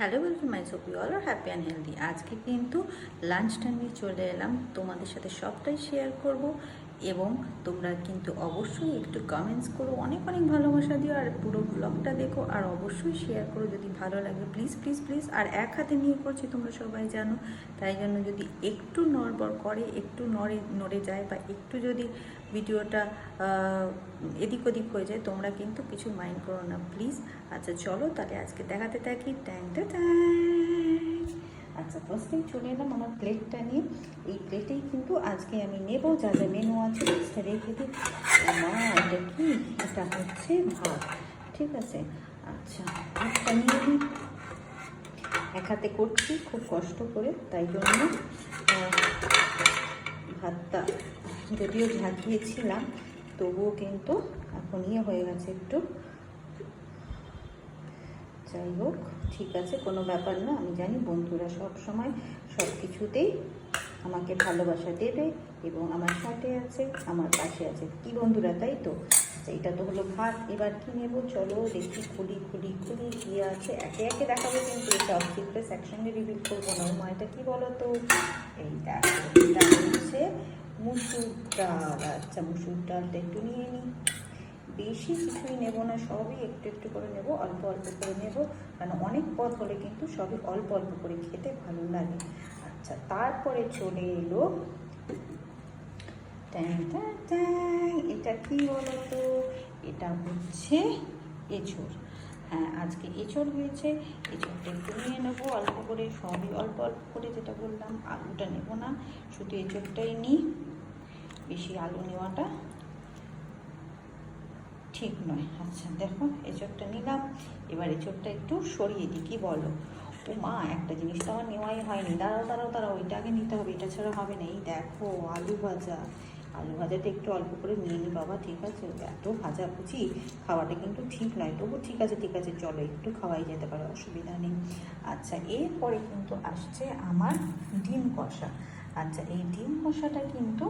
Hello welcome my hope you all are happy and healthy. আজকে কিন্তু lunch টাইমে চলে এলাম, তোমাদের সাথে সবটাই শেয়ার করব এবং তোমরা কিন্তু অবশ্যই একটু কমেন্টস করো, অনেক অনেক ভালোবাসা দিও আর পুরো ব্লগটা দেখো আর অবশ্যই শেয়ার করো যদি ভালো লাগে, প্লিজ প্লিজ প্লিজ। আর এক হাতে নিয়ে করছি তোমরা সবাই জানো, তাই জন্য যদি একটু নড়বড় করে, একটু নড়ে যায় বা একটু যদি ভিডিওটা এদিক ওদিক হয়ে যায় তোমরা কিন্তু কিছু মাইন্ড করো না প্লিজ। আচ্ছা চলো তাহলে আজকে দেখাতে থাকি। আচ্ছা ফার্স্টেই চলে এলাম আমার প্লেটটা নিয়ে। এই প্লেটেই কিন্তু আজকে আমি নেব যা যা মেনু আছে রেখে দিই। মা এটা কি? এটা হচ্ছে ভাত, ঠিক আছে। আচ্ছা ভাতটা নিয়ে নিই, এক হাতে করছি খুব কষ্ট করে, তাই জন্য ভাতটা যদিও ঝাঁকিয়েছিলাম তবুও কিন্তু এখন হয়ে গেছে একটু। যাই হোক, ঠিক আছে, কোনো ব্যাপার না। আমি জানি বন্ধুরা সব সময় সব কিছুতেই আমাকে ভালোবাসা দেবে এবং আমার সাথে আছে, আমার পাশে আছে। কি বন্ধুরা, তাই তো? এইটা তো হলো ভাত। এবার কি নেব চলো দেখি, খুলি খুলি খুলি কী আছে, একে একে দেখাবো কিন্তু সব সিক্রেটস একসঙ্গে রিভিল করবো না। মা এটা কী বলো তো? এই দেখো, এটা হচ্ছে মুসুর ডাল। আচ্ছা মুসুর ডালটা একটু নিয়ে নিই, বেশি কিছুই নেব না, সবই একটু একটু করে নেব, অল্প অল্প করে নেব, কারণ অনেক পদ হলে কিন্তু সবই অল্প অল্প করে খেতে ভালো লাগে। আচ্ছা তারপরে চলে এলো এটা কি বলো তো? এটা হচ্ছে এঁচোড়। হ্যাঁ আজকে এঁচোড় হয়েছে, এঁচোড়টা একটু নিয়ে নেবো অল্প করে, সবই অল্প অল্প করে, যেটা বললাম আলুটা নেব না, শুধু এঁচোড়টাই নিই, বেশি আলু নেওয়াটা ঠিক নয়। আচ্ছা দেখো এঁচোড়টা নিলাম, এবার এঁচোড়টা একটু সরিয়ে দিই, কি বলো? ও মা, একটা জিনিস তো আমার নেওয়াই হয়নি, দাঁড়াও দাঁড়াও দাঁড়াও, ওইটা আগে নিতে হবে, এটা ছাড়া হবে না। এই দেখো আলু ভাজা, আলু ভাজাটা একটু অল্প করে নিয়ে নিই বাবা, ঠিক আছে? এত ভাজা ভুজি খাওয়াটা কিন্তু ঠিক নয়, তবু ঠিক আছে ঠিক আছে, চলো একটু খাওয়াই যেতে পারে, অসুবিধা নেই। আচ্ছা এরপরে কিন্তু আসছে আমার ডিম কষা। আচ্ছা এই ডিম কষাটা কিন্তু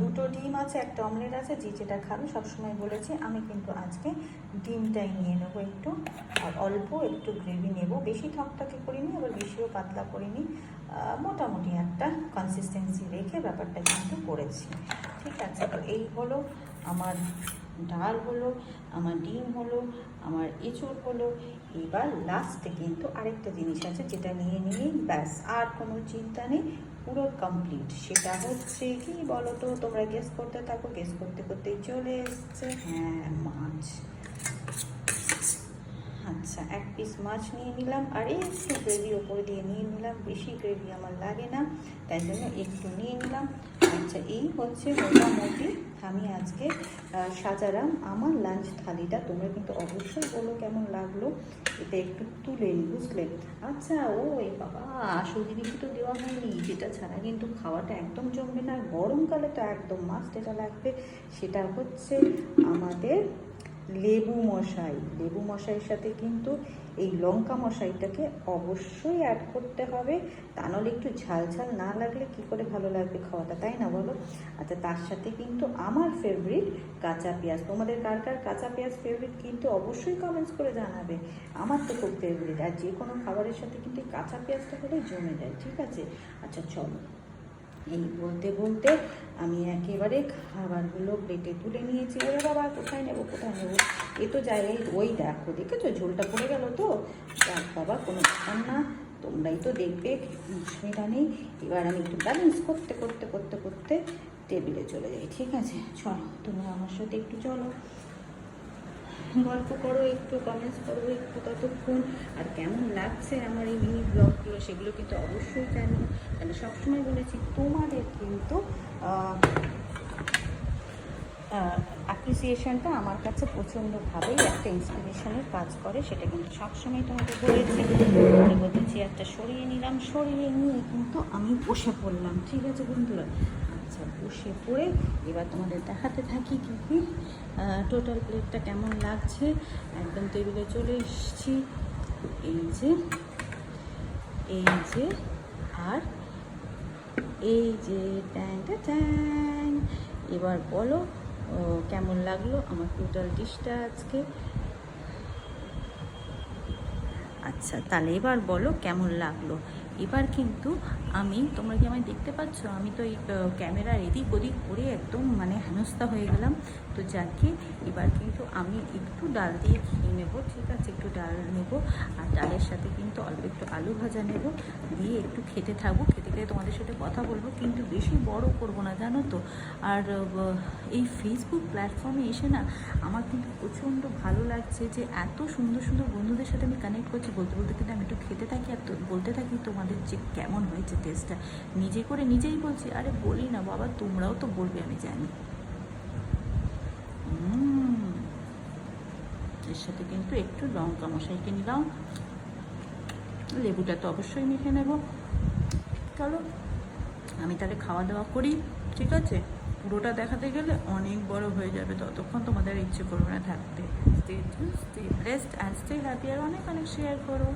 দুটো ডিম আছে, একটা অমলেট আছে, যে যেটা খাবে সবসময় বলেছে। আমি কিন্তু আজকে ডিমটাই নিয়ে নেবো একটু, আর অল্প একটু গ্রেভি নেব, বেশি থকথকে করিনি আবার বেশিও পাতলা করিনি, মোটামুটি একটা কনসিস্টেন্সি রেখে ব্যাপারটা কিন্তু করেছি, ঠিক আছে। তো এই হলো আমার ডাল, হলো আমার ডিম, হলো আমার এঁচোড়, হলো। এবার লাস্টে কিন্তু আরেকটা জিনিস আছে, যেটা নিয়ে নিলেই ব্যাস, আর কোনো চিন্তা নেই, পুরো কমপ্লিট। সেটা হচ্ছে কি বলো তো? তোমরা গেস করতে থাকো, গেস করতে করতেই চলে এসছে, হ্যাঁ মাছ। আচ্ছা এক পিস মাছ নিয়ে নিলাম আর একটু গ্রেভি ওপরে দিয়ে নিয়ে নিলাম, বেশি গ্রেভি আমার লাগে না তাই জন্য একটু নিয়ে নিলাম। আচ্ছা এই হচ্ছে মোটামুটি আমি আজকে সাজালাম আমার লাঞ্চ থালিটা। তোমরা কিন্তু অবশ্যই বলো কেমন লাগলো, এটা একটু তুলে নি, বুঝলে? আচ্ছা ও এই বাবা, আসল জিনিস তো দেওয়া হয়নি, যেটা ছাড়া কিন্তু খাওয়াটা একদম জমবে না, গরমকালে তো একদম মাস্ট এটা লাগবে। সেটা হচ্ছে আমাদের লেবু মশাই। লেবু মশাইয়ের সাথে কিন্তু এই লঙ্কা মশাইটাকে অবশ্যই অ্যাড করতে হবে, তা নাহলে একটু ঝাল ঝাল না লাগলে কি করে ভালো লাগবে খাওয়াটা, তাই না বলো? আচ্ছা তার সাথে কিন্তু আমার ফেভারিট কাঁচা পেঁয়াজ। তোমাদের কার কার কাঁচা পেঁয়াজ ফেভারিট কিন্তু অবশ্যই কমেন্টস করে জানাবে। আমার তো খুব ফেভারিট, আর যে কোনো খাবারের সাথে কিন্তু কাঁচা পেঁয়াজটা হলে জমে যায়, ঠিক আছে। আচ্ছা চলো, এই বলতে বলতে আমি একেবারে খাবারগুলো প্লেটে তুলে নিয়েছি। ওরে বাবা কোথায় নেবো কোথায় নেবো, এ তো জায়গায়, ওই দেখো দেখেছো ঝোলটা পড়ে গেল তো, যাক বাবা কোনো ব্যাপার না, তোমরাই তো দেখবে, অসুবিধা নেই। এবার আমি একটু ব্যালেন্স করতে করতে করতে করতে টেবিলে চলে যাই, ঠিক আছে। চলো তোমরা আমার সাথে একটু চলো, গল্প করো, একটু কমেন্টস করো একটু ততক্ষণ। আর কেমন লাগছে আমার এই মিনি ব্লগগুলো সেগুলো কিন্তু অবশ্যই জানিও, তাহলে সবসময় বলেছি তোমাদের কিন্তু অ্যাপ্রিসিয়েশনটা আমার কাছে প্রচণ্ডভাবেই একটা ইন্সপিরেশনের কাজ করে, সেটা কিন্তু সবসময় তোমাকে বলেছি। বলতে চেয়ারটা সরিয়ে নিলাম, সরিয়ে নিয়ে কিন্তু আমি বসে পড়লাম, ঠিক আছে বন্ধুরা। আচ্ছা বসে পড়ে এবার তোমাদের দেখাতে থাকি কী কী টোটাল প্লেটটা কেমন লাগছে। একদম টেবিলে চলে এসেছি, এই যে এই যে আর এই যে ট্যাংটা ট্যাং। এবার বলো কেমন লাগলো আমার টোটাল ডিশটা আজকে। আচ্ছা, তাহলে এবার বলো কেমন লাগলো। এবার কিন্তু তোমরা কি আমায় দেখতে পাচ্ছ, আমি তো এই ক্যামেরার এদিক ওদিক করে একদম মানে হেনস্থা হয়ে গেলাম। তো যাকে এবার কিন্তু আমি একটু ডাল দিয়ে খেয়ে নেবো, ঠিক আছে, একটু ডাল নেবো, আর ডালের সাথে কিন্তু অল্প একটু আলু ভাজা নেব, দিয়ে একটু খেতে থাকবো, খেতে খেতে তোমাদের সাথে কথা বলবো, কিন্তু বেশি বড় করবো না, জানো তো। আর এই ফেসবুক প্ল্যাটফর্মে এসে না আমার কিন্তু প্রচণ্ড ভালো লাগছে যে এত সুন্দর সুন্দর বন্ধুদের সাথে আমি কানেক্ট করছি। বলতে বলতে কিন্তু আমি একটু খেতে থাকি আর বলতে থাকি তোমাদের যে কেমন হয়েছে টেস্টটা। নিজে করে নিজেই বলছি, আরে বলি না বাবা, তোমরাও তো বলবে আমি জানি। এর সাথে কিন্তু একটু লঙ্কা মশাইকে নিলাম, লেবুটা তো অবশ্যই মেখে নেব। চলো আমি তাহলে খাওয়া দাওয়া করি, ঠিক আছে। পুরোটা দেখাতে গেলে অনেক বড় হয়ে যাবে, ততক্ষণ তোমাদের ইচ্ছে করবে না থাকতে। Stay blessed and stay happy, আর অনেক অনেক শেয়ার করো।